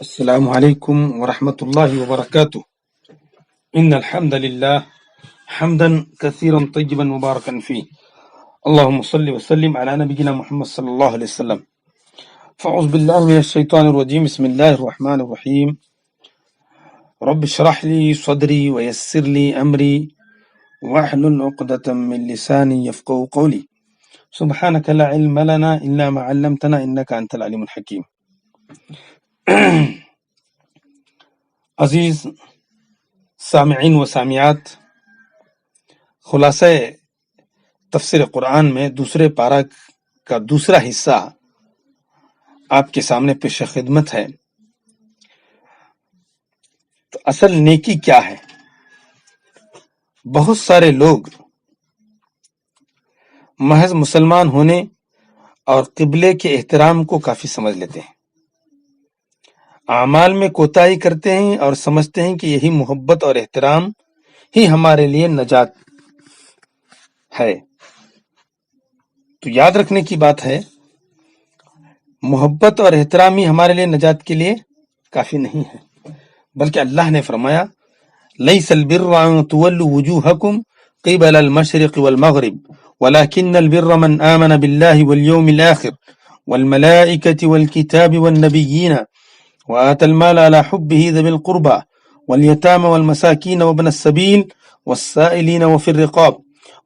السلام عليكم ورحمة الله وبركاته. إن الحمد لله حمدا كثيرا طيبا مباركا فيه. اللهم صل وسلم على نبينا محمد صلى الله عليه وسلم. فأعوذ بالله من الشيطان الرجيم. بسم الله الرحمن الرحيم. رب اشرح لي صدري ويسر لي أمري واحلل عقدة من لساني يفقهوا قولي. سبحانك لا علم لنا إلا ما علمتنا إنك أنت العليم الحكيم. عزیز سامعین و سامعات، خلاصہ تفسیر قرآن میں دوسرے پارہ کا دوسرا حصہ آپ کے سامنے پیش خدمت ہے۔ تو اصل نیکی کیا ہے؟ بہت سارے لوگ محض مسلمان ہونے اور قبلے کے احترام کو کافی سمجھ لیتے ہیں، اعمال میں کوتاہی کرتے ہیں اور سمجھتے ہیں کہ یہی محبت اور احترام ہی ہمارے لیے نجات ہے۔ تو یاد رکھنے کی بات ہے، محبت اور احترام ہی ہمارے لیے نجات کے لیے کافی نہیں ہے، بلکہ اللہ نے فرمایا لیس البر ان تولوا وجوہکم قبل المشرق والمغرب ولكن البر من آمن بالله واليوم الآخر والملائكة والكتاب والنبيين وآتى المال على حبه ذوي القربى واليتامى والمساكين وابن السبيل والسائلين وفي الرقاب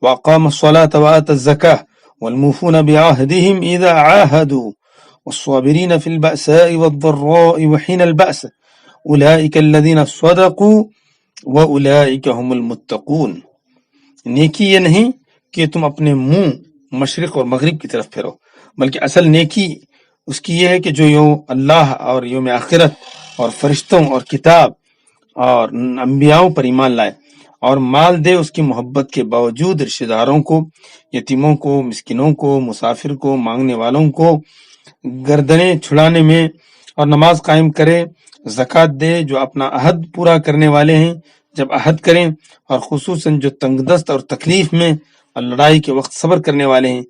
وأقام الصلاة وآتى الزكاة والموفون بعهدهم إذا عاهدوا والصابرين في البأساء والضراء وحين البأس أولئك الذين صدقوا وأولئك هم المتقون۔ نیکی یہ نہیں کہ تم اپنے منہ مشرق اور مغرب کی طرف پھیرو، بلکہ اصل نیکی اس کی یہ ہے کہ جو اللہ اور یوم آخرت اور فرشتوں اور کتاب اور انبیاؤں پر ایمان لائے اور مال دے اس کی محبت کے باوجود رشتہ داروں کو، یتیموں کو، مسکینوں کو، مسافر کو، مانگنے والوں کو گردنیں چھڑانے میں، اور نماز قائم کرے، زکوٰۃ دے، جو اپنا عہد پورا کرنے والے ہیں جب عہد کریں، اور خصوصاً جو تنگ دست اور تکلیف میں اور لڑائی کے وقت صبر کرنے والے ہیں،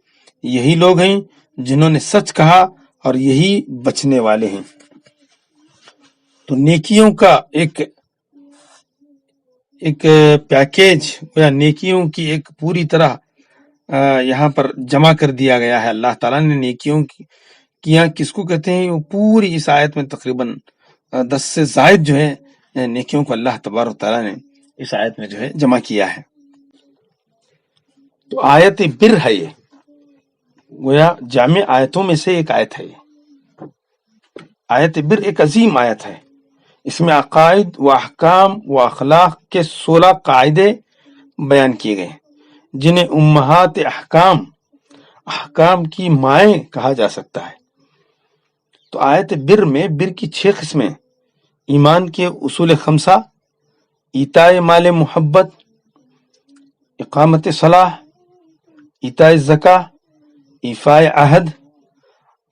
یہی لوگ ہیں جنہوں نے سچ کہا اور یہی بچنے والے ہیں۔ تو نیکیوں کا ایک پیکیج یا نیکیوں کی ایک پوری طرح یہاں پر جمع کر دیا گیا ہے۔ اللہ تعالیٰ نے نیکیوں کیا کس کو کہتے ہیں، وہ پوری اس آیت میں تقریباً 10 سے زائد جو ہے نیکیوں کو اللہ تبارک تعالیٰ نے اس آیت میں جو ہے جمع کیا ہے۔ تو آیت بر ہے، یہ گویا جامع آیتوں میں سے ایک آیت ہے۔ آیت بر ایک عظیم آیت ہے، اس میں عقائد و احکام و اخلاق کے 16 قاعدے بیان کیے گئے، جنہیں امہات احکام کی مائیں کہا جا سکتا ہے۔ تو آیت بر میں بر کی 6 قسمیں: ایمان کے اصول 5، ایتاء مال محبت، اقامت صلاح، ایتاء زکاة، ایفاء عہد،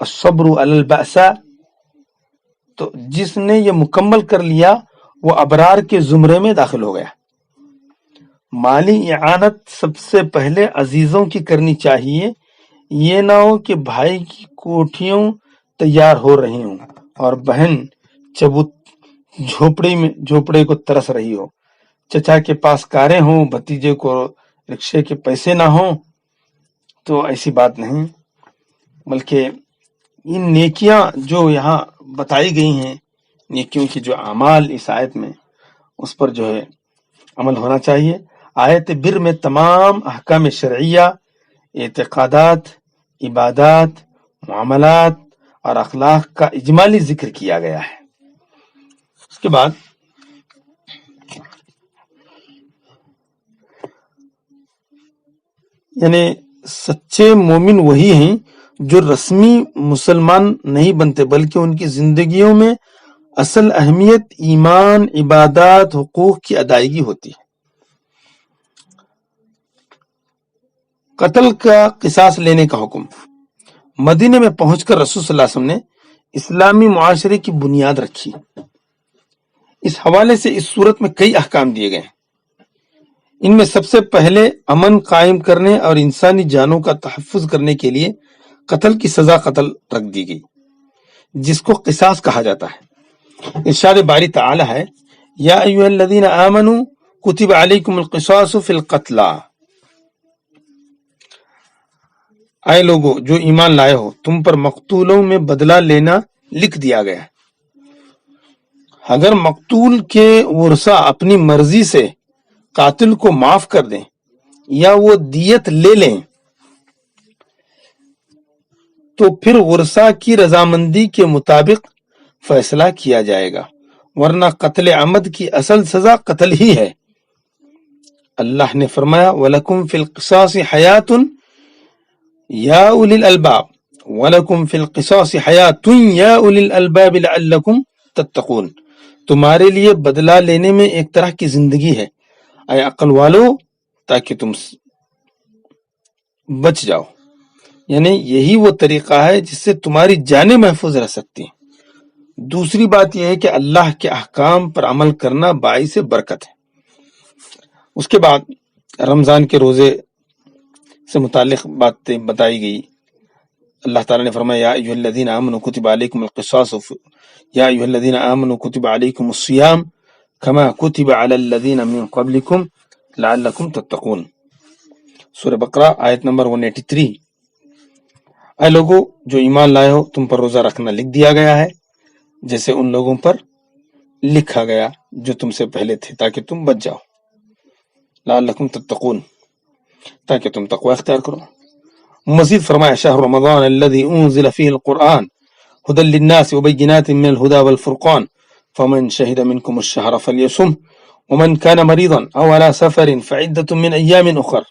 الصبر علی البأساء۔ تو جس نے یہ مکمل کر لیا وہ ابرار کے زمرے میں داخل ہو گیا۔ مالی اعانت سب سے پہلے عزیزوں کی کرنی چاہیے، یہ نہ ہو کہ بھائی کی کوٹھیوں تیار ہو رہی ہوں اور بہن جھوپڑے کو ترس رہی ہو، چچا کے پاس کاریں ہوں، بھتیجے کو رکشے کے پیسے نہ ہوں۔ تو ایسی بات نہیں، بلکہ ان نیکیاں جو یہاں بتائی گئی ہیں، نیکیوں کی جو اعمال اس آیت میں، اس پر جو ہے عمل ہونا چاہیے۔ آیت بر میں تمام احکام شرعیہ، اعتقادات، عبادات، معاملات اور اخلاق کا اجمالی ذکر کیا گیا ہے۔ اس کے بعد یعنی سچے مومن وہی ہیں جو رسمی مسلمان نہیں بنتے، بلکہ ان کی زندگیوں میں اصل اہمیت ایمان، عبادات، حقوق کی ادائیگی ہوتی ہے۔ قتل کا قصاص لینے کا حکم۔ مدینے میں پہنچ کر رسول صلی اللہ علیہ وسلم نے اسلامی معاشرے کی بنیاد رکھی۔ اس حوالے سے اس صورت میں کئی احکام دیے گئے ہیں۔ ان میں سب سے پہلے امن قائم کرنے اور انسانی جانوں کا تحفظ کرنے کے لیے قتل کی سزا قتل رکھ دی گئی، جس کو قصاص کہا جاتا ہے۔ ارشاد باری تعالی ہے یا ایھا الذین آمنوا کتب علیکم القصاص فی القتلی، اے لوگو جو ایمان لائے ہو تم پر مقتولوں میں بدلہ لینا لکھ دیا گیا ہے۔ اگر مقتول کے ورثہ اپنی مرضی سے قاتل کو معاف کر دیں یا وہ دیت لے لیں تو پھر ورثہ کی رضامندی کے مطابق فیصلہ کیا جائے گا، ورنہ قتل عمد کی اصل سزا قتل ہی ہے۔ اللہ نے فرمایا وَلَكُمْ فِي الْقِصَاصِ حَيَاةٌ يَا أُولِي الْأَلْبَابِ وَلَكُمْ فِي الْقِصَاصِ حَيَاةٌ يَا أُولِي الْأَلْبَابِ لَعَلَّكُمْ تَتَّقُونَ، تمہارے لیے بدلہ لینے میں ایک طرح کی زندگی ہے اے عقل والو، تاکہ تم بچ جاؤ، یعنی یہی وہ طریقہ ہے جس سے تمہاری جانیں محفوظ رہ سکتی ہیں۔ دوسری بات یہ ہے کہ اللہ کے احکام پر عمل کرنا باعث برکت ہے۔ اس کے بعد رمضان کے روزے سے متعلق باتیں بتائی گئی۔ اللہ تعالیٰ نے فرمایا یا ایھا الذین آمنوا کتب علیکم القصاص یا ایھا الذین آمنوا کتب علیکم الصیام کما کتب علی الذین من قبلکم لعلکم تتقون، سورہ بقرہ آیت نمبر 183۔ اے لوگو جو ایمان لائے ہو تم پر روزہ رکھنا لکھ دیا گیا ہے جیسے ان لوگوں پر لکھا گیا جو تم سے پہلے تھے، تاکہ تم بچ جاؤ، لعلکم تتقون، تاکہ تم تقوی اختیار کرو۔ مزید فرمایا شہر رمضان الذی انزل فیہ القرآن ھدی للناس وبینات من الھدی والفرقان فمن شہد منکم الشہر فلیصم ومن کان مریضا او علی سفر فعدۃ من ایام اخر۔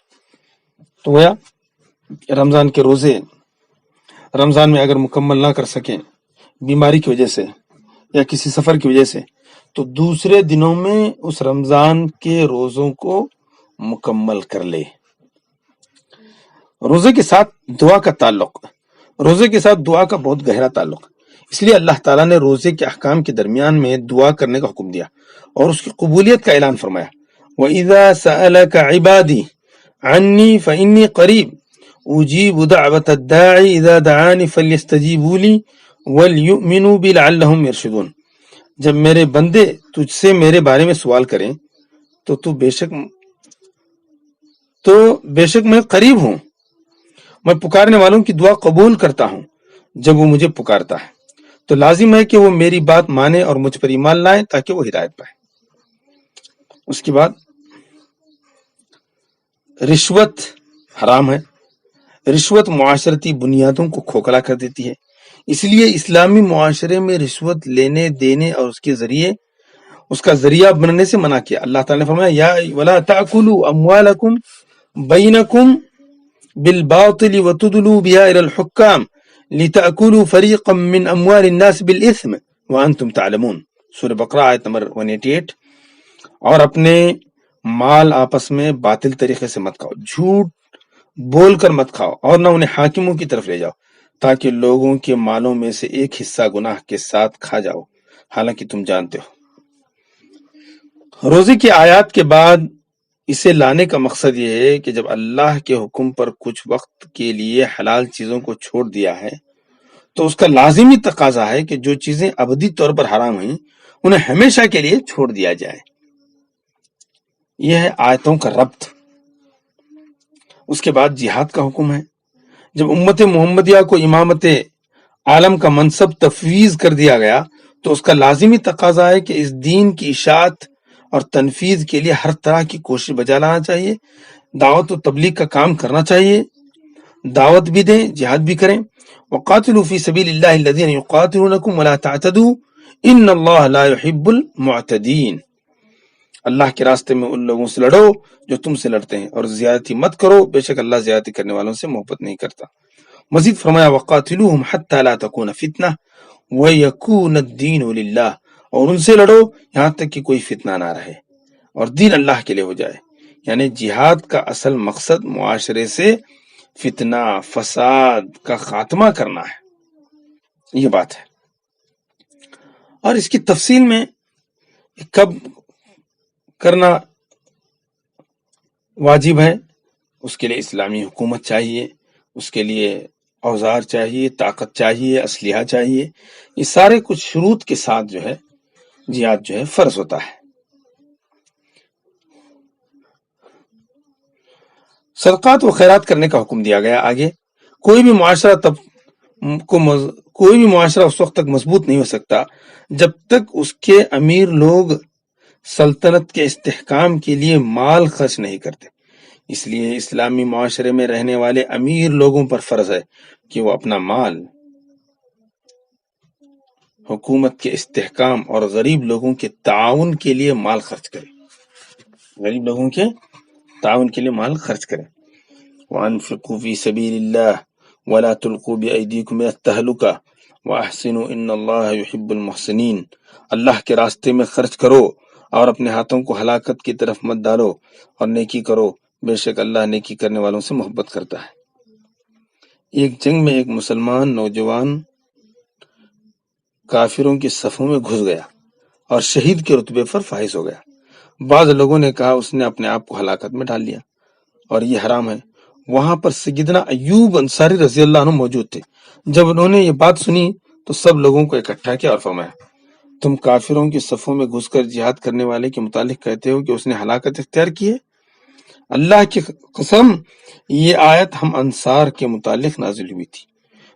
تو گویا رمضان کے روزے رمضان میں اگر مکمل نہ کر سکیں بیماری کی وجہ سے یا کسی سفر کی وجہ سے تو دوسرے دنوں میں اس رمضان کے روزوں کو مکمل کر لے۔ روزے کے ساتھ دعا کا تعلق، روزے کے ساتھ دعا کا بہت گہرا تعلق، اس لیے اللہ تعالیٰ نے روزے کے احکام کے درمیان میں دعا کرنے کا حکم دیا اور اس کی قبولیت کا اعلان فرمایا وَإِذَا سَأَلَكَ عِبَادِي عَنِّي فَإِنِّي قَرِيبٌ أُجِيبُ دَعْوَةَ الدَّاعِ إِذَا دَعَانِ فَلْيَسْتَجِيبُوا لِي وَلْيُؤْمِنُوا بِي لَعَلَّهُمْ يَرْشُدُونَ۔ جب میرے بندے تجھ سے میرے بارے میں سوال کریں تو بے شک میں قریب ہوں، میں پکارنے والوں کی دعا قبول کرتا ہوں جب وہ مجھے پکارتا ہے، تو لازم ہے کہ وہ میری بات مانے اور مجھ پر ایمان لائیں تاکہ وہ ہدایت پائے۔ اس کے بعد رشوت حرام ہے۔ رشوت معاشرتی بنیادوں کو کھوکھلا کر دیتی ہے، اس لیے اسلامی معاشرے میں رشوت لینے دینے اور اس کا ذریعہ بننے سے منع کیا۔ اللہ تعالیٰ نے فرمایا یا ولا تأکلوا اموالکم بینکم بالباطل وتدلوا بها الى الحکام لتأکلوا فریقا من اموال الناس بالاثم وانتم تعلمون، سورہ بقرہ آیت نمبر 188۔ اور اپنے مال آپس میں باطل طریقے سے مت کھاؤ، جھوٹ بول کر مت کھاؤ اور نہ انہیں حاکموں کی طرف لے جاؤ تاکہ لوگوں کے مالوں میں سے ایک حصہ گناہ کے ساتھ کھا جاؤ حالانکہ تم جانتے ہو۔ روزے کی آیات کے بعد اسے لانے کا مقصد یہ ہے کہ جب اللہ کے حکم پر کچھ وقت کے لیے حلال چیزوں کو چھوڑ دیا ہے تو اس کا لازمی تقاضا ہے کہ جو چیزیں ابدی طور پر حرام ہیں انہیں ہمیشہ کے لیے چھوڑ دیا جائے۔ یہ ہے آیتوں کا ربط۔ اس کے بعد جہاد کا حکم ہے۔ جب امت محمدیہ کو امامت عالم کا منصب تفویض کر دیا گیا تو اس کا لازمی تقاضا ہے کہ اس دین کی اشاعت اور تنفیذ کے لیے ہر طرح کی کوشش بجا لانا چاہیے، دعوت و تبلیغ کا کام کرنا چاہیے، دعوت بھی دیں، جہاد بھی کریں۔ وَقَاتِلُوا فِي سَبِيلِ اللَّهِ الَّذِينَ يُقَاتِلُونَكُمْ وَلَا تَعْتَدُوا إِنَّ اللَّهَ لَا يُحِبُّ الْمُعْتَدِينَ۔ اللہ کے راستے میں ان لوگوں سے لڑو جو تم سے لڑتے ہیں اور زیادتی مت کرو، بے شک اللہ زیادتی کرنے والوں سے محبت نہیں کرتا۔ مزید فرمایا وَقَاتِلُوهُمْ حَتَّى لَا تَكُونَ فِتْنَةٌ وَيَكُونَ الدِّينُ لِلَّهِ، اور ان سے لڑو یہاں تک کہ کوئی فتنہ نہ رہے اور دین اللہ کے لیے ہو جائے۔ یعنی جہاد کا اصل مقصد معاشرے سے فتنہ فساد کا خاتمہ کرنا ہے، یہ بات ہے۔ اور اس کی تفصیل میں کب کرنا واجب ہے، اس کے لیے اسلامی حکومت چاہیے، اس کے لیے اوزار چاہیے، طاقت چاہیے، اسلحہ چاہیے، یہ سارے کچھ شروط کے ساتھ جو ہے جہاد جو ہے فرض ہوتا ہے۔ صدقات و خیرات کرنے کا حکم دیا گیا۔ آگے کوئی بھی معاشرہ اس وقت تک مضبوط نہیں ہو سکتا جب تک اس کے امیر لوگ سلطنت کے استحکام کے لیے مال خرچ نہیں کرتے۔ اس لیے اسلامی معاشرے میں رہنے والے امیر لوگوں پر فرض ہے کہ وہ اپنا مال حکومت کے استحکام اور غریب لوگوں کے تعاون کے لیے مال خرچ کریں، غریب لوگوں کے تعاون کے لیے مال خرچ کریں۔ وَأَنفِقُوا فِي سَبِيلِ اللَّهِ وَلَا تُلْقُوا بِأَيْدِيكُمْ إِلَى التَّهْلُكَةِ وَأَحْسِنُوا إِنَّ اللَّهَ يُحِبُّ الْمُحْسِنِينَ۔ اللہ کے راستے میں خرچ کرو اور اپنے ہاتھوں کو ہلاکت کی طرف مت ڈالو، اور نیکی کرو، بے شک اللہ نیکی کرنے والوں سے محبت کرتا ہے۔ ایک جنگ میں ایک مسلمان نوجوان کافروں کی صفوں میں گھس گیا اور شہید کے رتبے پر فائز ہو گیا۔ بعض لوگوں نے کہا اس نے اپنے آپ کو ہلاکت میں ڈال لیا اور یہ حرام ہے۔ وہاں پر سیدنا ایوب انصاری رضی اللہ عنہ موجود تھے۔ جب انہوں نے یہ بات سنی تو سب لوگوں کو اکٹھا کیا اور فرمایا، تم کافروں کی صفوں میں گھس کر جہاد کرنے والے کے متعلق کہتے ہو کہ اس نے ہلاکت اختیار کی ہے؟ اللہ کی قسم، یہ آیت ہم انصار کے متعلق نازل ہوئی تھی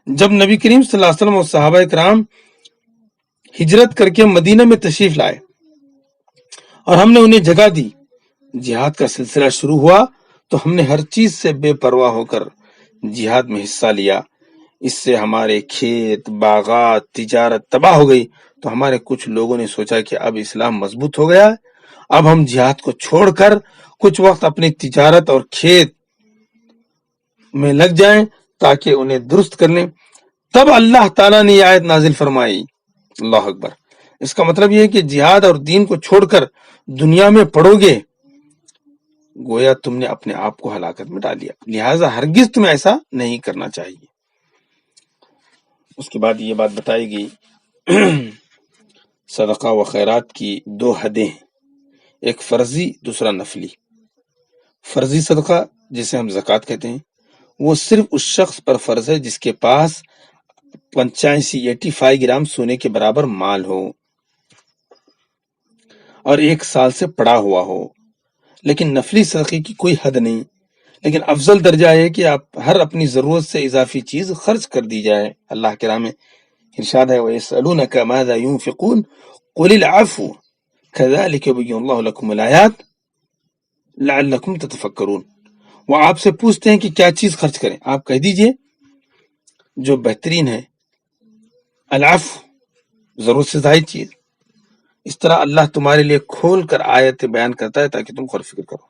جب نبی کریم صلی اللہ علیہ وسلم اور صحابہ کرام ہجرت کر کے مدینہ میں تشریف لائے اور ہم نے انہیں جگہ دی۔ جہاد کا سلسلہ شروع ہوا تو ہم نے ہر چیز سے بے پرواہ ہو کر جہاد میں حصہ لیا۔ اس سے ہمارے کھیت، باغات، تجارت تباہ ہو گئی، تو ہمارے کچھ لوگوں نے سوچا کہ اب اسلام مضبوط ہو گیا ہے، اب ہم جہاد کو چھوڑ کر کچھ وقت اپنی تجارت اور کھیت میں لگ جائیں تاکہ انہیں درست کر لیں۔ تب اللہ تعالیٰ نے یہ آیت نازل فرمائی، اللہ اکبر۔ اس کا مطلب یہ ہے کہ جہاد اور دین کو چھوڑ کر دنیا میں پڑو گے، گویا تم نے اپنے آپ کو ہلاکت میں ڈال لیا، لہٰذا ہرگز تمہیں ایسا نہیں کرنا چاہیے۔ اس کے بعد یہ بات بتائی گئی صدقہ و خیرات کی دو حدیں ہیں، ایک فرضی، دوسرا نفلی۔ فرضی صدقہ جسے ہم زکوٰۃ کہتے ہیں، وہ صرف اس شخص پر فرض ہے جس کے پاس 85 گرام سونے کے برابر مال ہو اور 1 سال سے پڑا ہوا ہو۔ لیکن نفلی صدقے کی کوئی حد نہیں، لیکن افضل درجہ ہے کہ آپ ہر اپنی ضرورت سے اضافی چیز خرچ کر دی جائے۔ اللہ کے راہ میں ارشاد ہے، وَيَسْأَلُونَكَ مَاذَا يُنْفِقُونَ قُلِ الْعَفْوَ كَذَلِكَ يُبَيِّنُ اللَّهُ لَكُمُ الْآيَاتِ لَعَلَّكُمْ تَتَفَكَّرُونَ۔ وہ آپ سے پوچھتے ہیں کہ کیا چیز خرچ کریں، آپ کہہ دیجئے جو بہترین ہے، العفو، ضرورت سے زائد چیز۔ اس طرح اللہ تمہارے لیے کھول کر آیت بیان کرتا ہے تاکہ تم غور فکر کرو۔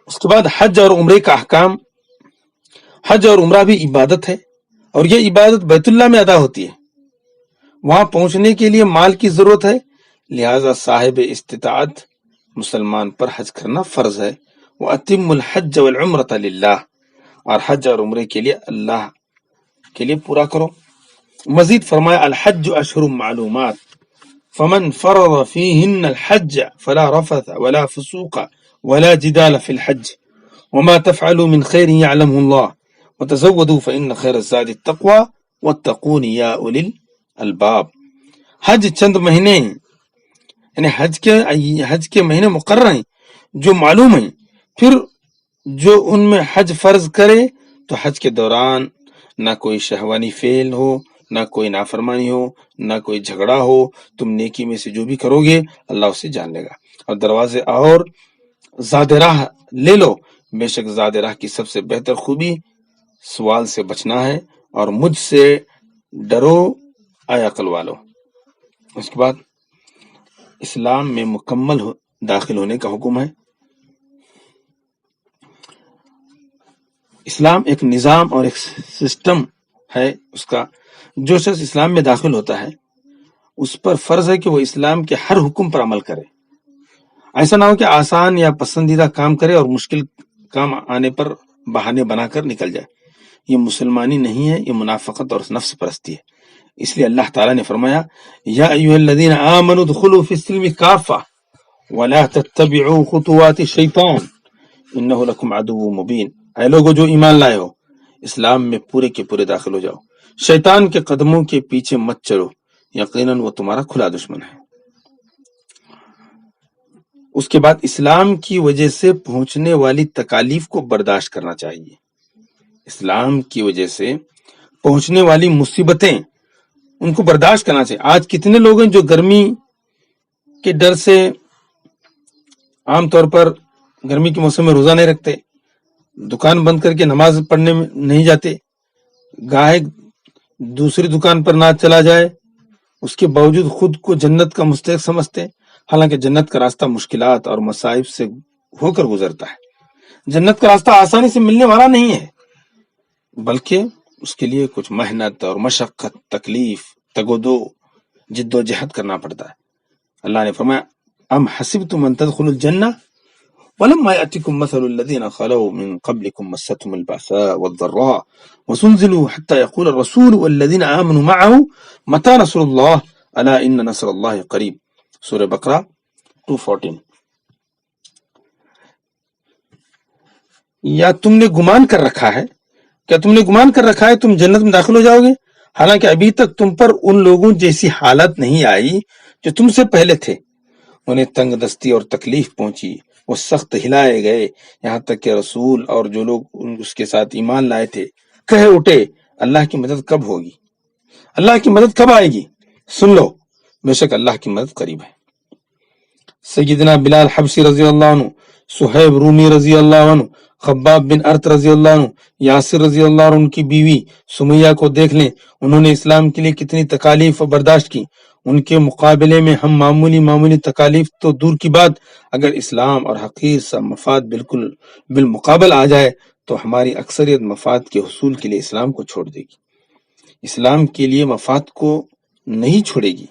اس کے بعد حج اور عمرے کا احکام۔ حج اور عمرہ بھی عبادت ہے، اور یہ عبادت بیت اللہ میں ادا ہوتی ہے۔ وہاں پہنچنے کے لیے مال کی ضرورت ہے، لہذا صاحب استطاعت مسلمان پر حج کرنا فرض ہے۔ وَأَتِمُّ الْحَجَّ وَالْعُمْرَةَ لِلَّهِ، اور حج اور عمرے کے لیے اللہ کے لیے پورا کرو۔ مزید فرمایا، الحج اشہر معلومات فمن فرض فیہن الحج فلا رفث ولا فسوق ولا جدال فی الحج وما تفعلوا من خیر یعلمہ اللہ وتزودوا فإن خیر الزاد التقوی واتقون یا اولی الالباب۔ حج چند مہینے ہیں، یعنی حج کے مہینے مقرر ہیں جو معلوم ہیں، پھر جو ان میں حج فرض کرے تو حج کے دوران نہ کوئی شہوانی فعل ہو، نہ کوئی نافرمانی ہو، نہ کوئی جھگڑا ہو، تم نیکی میں سے جو بھی کرو گے اللہ اسے جان لے گا۔ اور دروازے اور زاد راہ لے لو، بے شک زاد راہ کی سب سے بہتر خوبی سوال سے بچنا ہے، اور مجھ سے ڈرو اے عقل والو۔ اس کے بعد اسلام میں مکمل داخل ہونے کا حکم ہے۔ اسلام ایک نظام اور ایک سسٹم ہے، اس کا جو شخص اسلام میں داخل ہوتا ہے اس پر فرض ہے کہ وہ اسلام کے ہر حکم پر عمل کرے۔ ایسا نہ ہو کہ آسان یا پسندیدہ کام کرے اور مشکل کام آنے پر بہانے بنا کر نکل جائے۔ یہ مسلمانی نہیں ہے، یہ منافقت اور نفس پرستی ہے۔ اس لیے اللہ تعالیٰ نے فرمایا، یا ایھا الذین آمنوا ادخلوا فی السلم کافہ ولا تتبعوا خطوات الشیطان انہ لکم عدو مبین۔ اے لوگو جو ایمان لائے ہو، اسلام میں پورے کے پورے داخل ہو جاؤ، شیطان کے قدموں کے پیچھے مت چلو، یقیناً وہ تمہارا کھلا دشمن ہے۔ اس کے بعد اسلام کی وجہ سے پہنچنے والی تکالیف کو برداشت کرنا چاہیے۔ اسلام کی وجہ سے پہنچنے والی مصیبتیں ان کو برداشت کرنا چاہیے۔ آج کتنے لوگ ہیں جو گرمی کے ڈر سے عام طور پر گرمی کے موسم میں روزہ نہیں رکھتے، دکان بند کر کے نماز پڑھنے میں نہیں جاتے، گاہک دوسری دکان پر نہ چلا جائے، اس کے باوجود خود کو جنت کا مستحق سمجھتے، حالانکہ جنت کا راستہ مشکلات اور مصائب سے ہو کر گزرتا ہے۔ جنت کا راستہ آسانی سے ملنے والا نہیں ہے، بلکہ اس کے لیے کچھ محنت اور مشقت، تکلیف، تگ و دو، جد و جہد کرنا پڑتا ہے۔ اللہ نے فرمایا ام حسبتم ان تدخلوا الجنہ ولما يأتكم مثل الذين خلوا من قبلكم مستهم البأساء والضراء وزلزلوا حتى يقول الرسول والذين آمنوا معه متى نصر الله ألا إن نصر الله قريب، سورہ بقرہ 214۔ یا تم نے گمان کر رکھا ہے، کیا تم نے گمان کر رکھا ہے تم جنت میں داخل ہو جاؤ گے، حالانکہ ابھی تک تم پر ان لوگوں جیسی حالت نہیں آئی جو تم سے پہلے تھے، انہیں تنگ دستی اور تکلیف پہنچی، وہ سخت ہلائے گئے، یہاں تک کہ رسول اور جو لوگ اس کے ساتھ ایمان لائے تھے کہہ اٹھے اللہ کی مدد کب ہوگی، اللہ کی مدد کب آئے گی، سن لو بے شک اللہ کی مدد قریب ہے۔ سیدنا بلال حبشی رضی اللہ عنہ، صہیب رومی رضی اللہ عنہ، خباب بن ارت رضی اللہ عنہ، یاسر رضی اللہ عنہ، ان کی بیوی سمیہ کو دیکھ لیں، انہوں نے اسلام کے لیے کتنی تکالیف برداشت کی۔ ان کے مقابلے میں ہم معمولی تکالیف تو دور کی بات، اگر اسلام اور حقیر سا مفاد بالمقابل آ جائے تو ہماری اکثریت مفاد کے حصول کے لیے اسلام کو چھوڑ دے گی، اسلام کے لیے مفاد کو نہیں چھوڑے گی،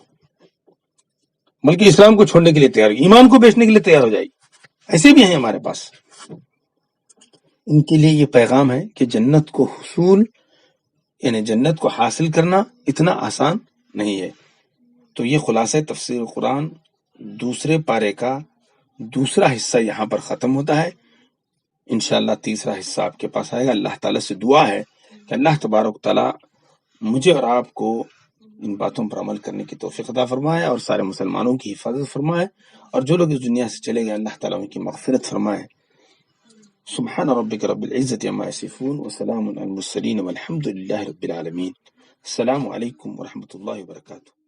بلکہ اسلام کو چھوڑنے کے لیے تیار ہوگی، ایمان کو بیچنے کے لیے تیار ہو جائے گی۔ ایسے بھی ہیں ہمارے پاس۔ ان کے لیے یہ پیغام ہے کہ جنت کو حصول یعنی جنت کو حاصل کرنا اتنا آسان نہیں ہے۔ تو یہ خلاصہ تفسیر قرآن دوسرے پارے کا دوسرا حصہ یہاں پر ختم ہوتا ہے۔ انشاءاللہ تیسرا حصہ آپ کے پاس آئے گا۔ اللہ تعالیٰ سے دعا ہے کہ اللہ تبارک تعالیٰ مجھے اور آپ کو ان باتوں پر عمل کرنے کی توفیق عطا فرمائے اور سارے مسلمانوں کی حفاظت فرمائے، اور جو لوگ اس دنیا سے چلے گئے اللہ تعالیٰ ان کی مغفرت فرمائے۔ سبحان ربک رب العزت عما یصفون وسلام علی المرسلین والحمد للہ رب العالمین۔ السلام علیکم ورحمۃ اللہ وبرکاتہ۔